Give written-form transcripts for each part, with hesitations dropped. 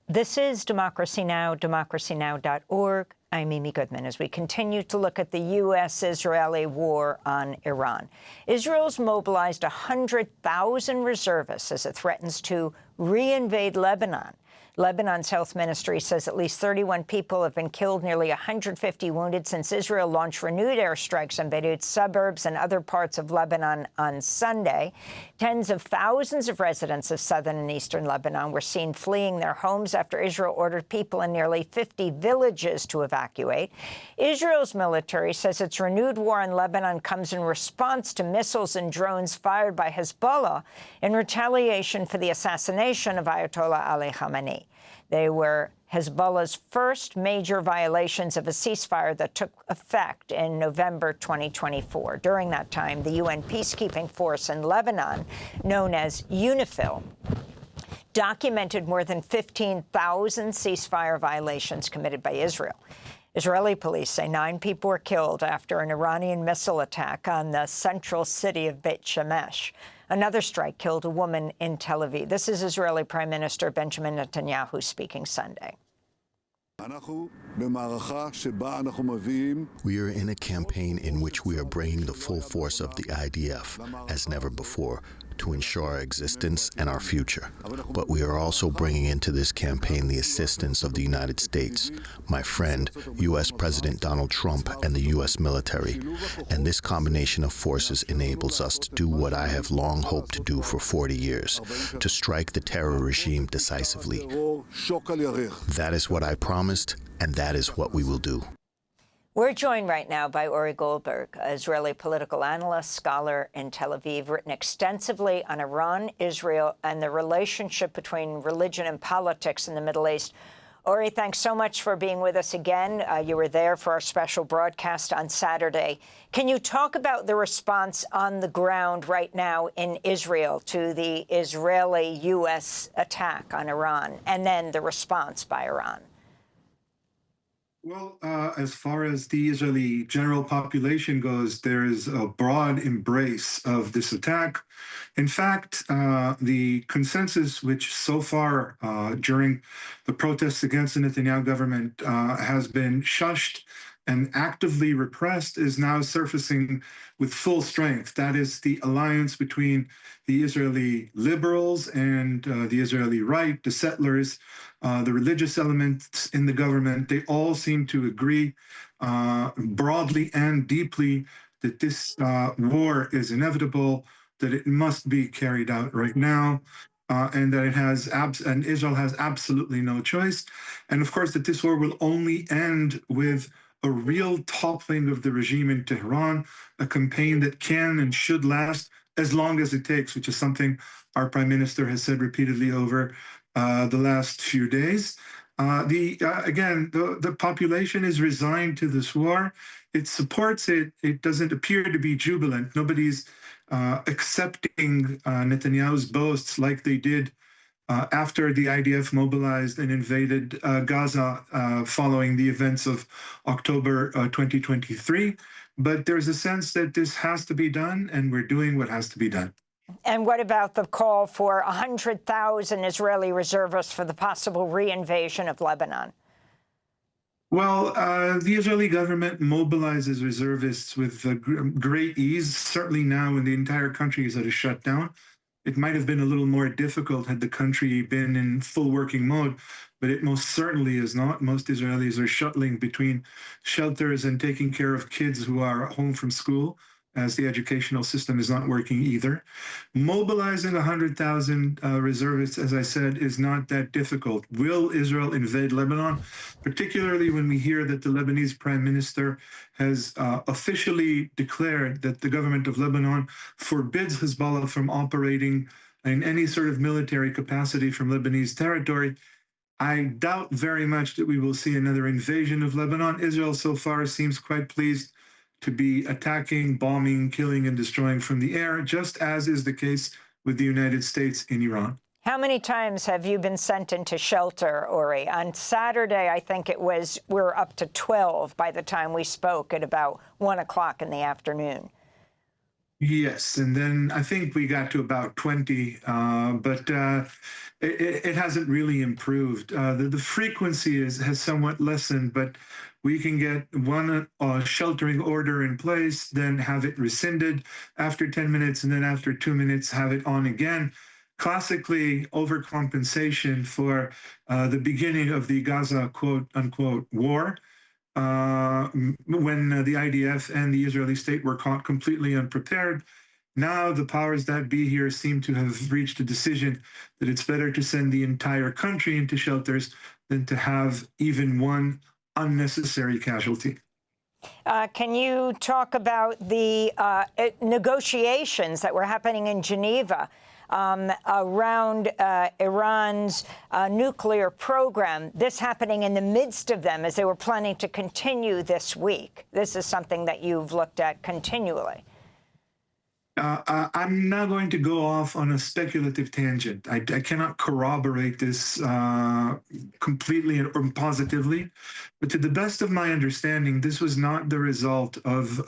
This is Democracy Now!, democracynow.org. I'm Amy Goodman as we continue to look at the U.S. Israeli war on Iran. Israel's mobilized 100,000 reservists as it threatens to reinvade Lebanon. Lebanon's health ministry says at least 31 people have been killed, nearly 150 wounded since Israel launched renewed airstrikes on Beirut suburbs and other parts of Lebanon on Sunday. Tens of thousands of residents of southern and eastern Lebanon were seen fleeing their homes after Israel ordered people in nearly 50 villages to evacuate. Israel's military says its renewed war on Lebanon comes in response to missiles and drones fired by Hezbollah in retaliation for the assassination of Ayatollah Ali Khamenei. They were Hezbollah's first major violations of a ceasefire that took effect in November 2024. During that time, the UN peacekeeping force in Lebanon, known as UNIFIL, documented more than 15,000 ceasefire violations committed by Israel. Israeli police say 9 people were killed after an Iranian missile attack on the central city of Beit Shemesh. Another strike killed a woman in Tel Aviv. This is Israeli Prime Minister Benjamin Netanyahu speaking Sunday. We are in a campaign in which we are bringing the full force of the IDF, as never before, to ensure our existence and our future. But we are also bringing into this campaign the assistance of the United States, my friend, U.S. President Donald Trump, and the U.S. military. And this combination of forces enables us to do what I have long hoped to do for 40 years, to strike the terror regime decisively. That is what I promised, and that is what we will do. We're joined right now by Ori Goldberg, an Israeli political analyst, scholar in Tel Aviv, written extensively on Iran, Israel, and the relationship between religion and politics in the Middle East. Ori, thanks so much for being with us again. You were there for our special broadcast on Saturday. Can you talk about the response on the ground right now in Israel to the Israeli-U.S. attack on Iran, and then the response by Iran? Well, as far as the Israeli general population goes, there is a broad embrace of this attack. In fact, the consensus, which so far during the protests against the Netanyahu government has been shushed and actively repressed, is now surfacing with full strength. That is the alliance between the Israeli liberals and the Israeli right, the settlers, the religious elements in the government. They all seem to agree broadly and deeply that this war is inevitable, that it must be carried out right now, and that and Israel has absolutely no choice. And of course, that this war will only end with a real toppling of the regime in Tehran, a campaign that can and should last as long as it takes, which is something our prime minister has said repeatedly over the last few days. Again, the population is resigned to this war. It supports it. It doesn't appear to be jubilant. Nobody's accepting Netanyahu's boasts like they did after the IDF mobilized and invaded Gaza following the events of October 2023. But there's a sense that this has to be done, and we're doing what has to be done. And what about the call for 100,000 Israeli reservists for the possible reinvasion of Lebanon? Well, the Israeli government mobilizes reservists with great ease. Certainly now when the entire country is at a shutdown. It might have been a little more difficult had the country been in full working mode, but it most certainly is not. Most Israelis are shuttling between shelters and taking care of kids who are home from school, as the educational system is not working either. Mobilizing 100,000 reservists, as I said, is not that difficult. Will Israel invade Lebanon? Particularly when we hear that the Lebanese prime minister has officially declared that the government of Lebanon forbids Hezbollah from operating in any sort of military capacity from Lebanese territory. I doubt very much that we will see another invasion of Lebanon. Israel so far seems quite pleased to be attacking, bombing, killing, and destroying from the air, just as is the case with the United States in Iran. How many times have you been sent into shelter, Ori? On Saturday, I think it was, we were up to 12 by the time we spoke at about 1 o'clock in the afternoon. Yes, and then I think we got to about 20, but it hasn't really improved. The frequency has somewhat lessened, but we can get one sheltering order in place, then have it rescinded after 10 minutes, and then after 2 minutes, have it on again. Classically, overcompensation for the beginning of the Gaza quote unquote war. When the IDF and the Israeli state were caught completely unprepared. Now the powers that be here seem to have reached a decision that it's better to send the entire country into shelters than to have even one unnecessary casualty. Can you talk about the negotiations that were happening in Geneva around Iran's nuclear program, this happening in the midst of them as they were planning to continue this week? This is something that you've looked at continually. I'm not going to go off on a speculative tangent. I cannot corroborate this completely or positively, but to the best of my understanding, this was not the result of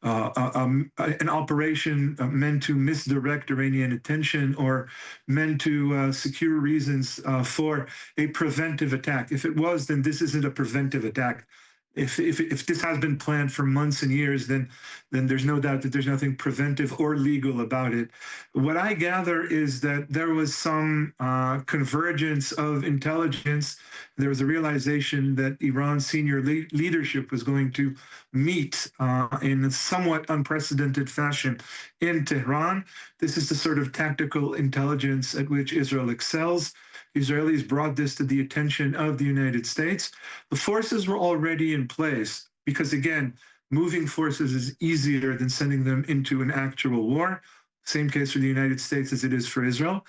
an operation meant to misdirect Iranian attention or meant to secure reasons for a preventive attack. If it was, then this isn't a preventive attack. If this has been planned for months and years, then there's no doubt that there's nothing preventive or legal about it. What I gather is that there was some convergence of intelligence. There was a realization that Iran's senior leadership was going to meet in a somewhat unprecedented fashion in Tehran. This is the sort of tactical intelligence at which Israel excels. The Israelis brought this to the attention of the United States. The forces were already in place because, again, moving forces is easier than sending them into an actual war. Same case for the United States as it is for Israel.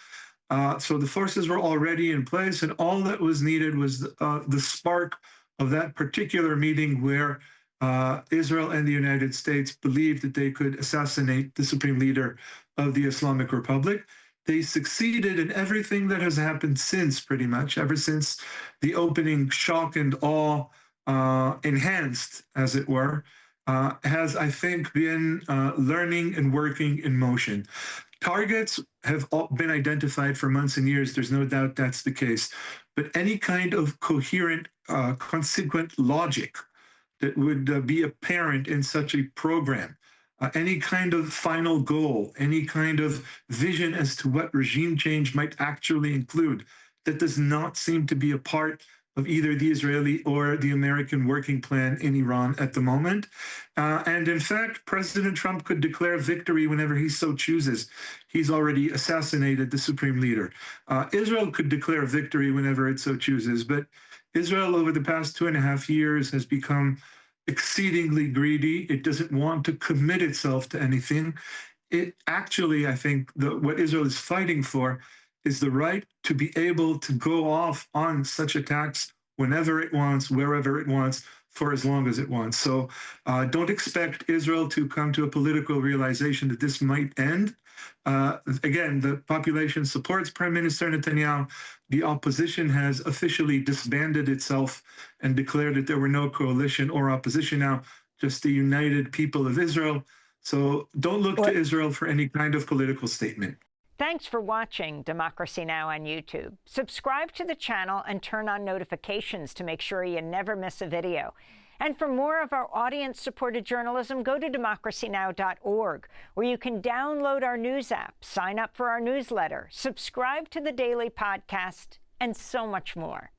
So the forces were already in place, and all that was needed was the spark of that particular meeting where Israel and the United States believed that they could assassinate the supreme leader of the Islamic Republic. They succeeded, in everything that has happened since, pretty much, ever since the opening shock and awe, enhanced, as it were, has, I think, been learning and working in motion. Targets have been identified for months and years. There's no doubt that's the case. But any kind of coherent, consequent logic that would be apparent in such a program, any kind of final goal, any kind of vision as to what regime change might actually include, that does not seem to be a part of either the Israeli or the American working plan in Iran at the moment. And in fact, President Trump could declare victory whenever he so chooses. He's already assassinated the supreme leader. Israel could declare victory whenever it so chooses, but Israel over the past 2.5 years has become exceedingly greedy. It doesn't want to commit itself to anything. It actually, I think, what Israel is fighting for is the right to be able to go off on such attacks whenever it wants, wherever it wants, for as long as it wants. So don't expect Israel to come to a political realization that this might end. Again, the population supports Prime Minister Netanyahu. The opposition has officially disbanded itself and declared that there were no coalition or opposition now, just the united people of Israel. So don't look to Israel for any kind of political statement. Thanks for watching Democracy Now! On YouTube. Subscribe to the channel and turn on notifications to make sure you never miss a video. And for more of our audience-supported journalism, go to democracynow.org, where you can download our news app, sign up for our newsletter, subscribe to the daily podcast, and so much more.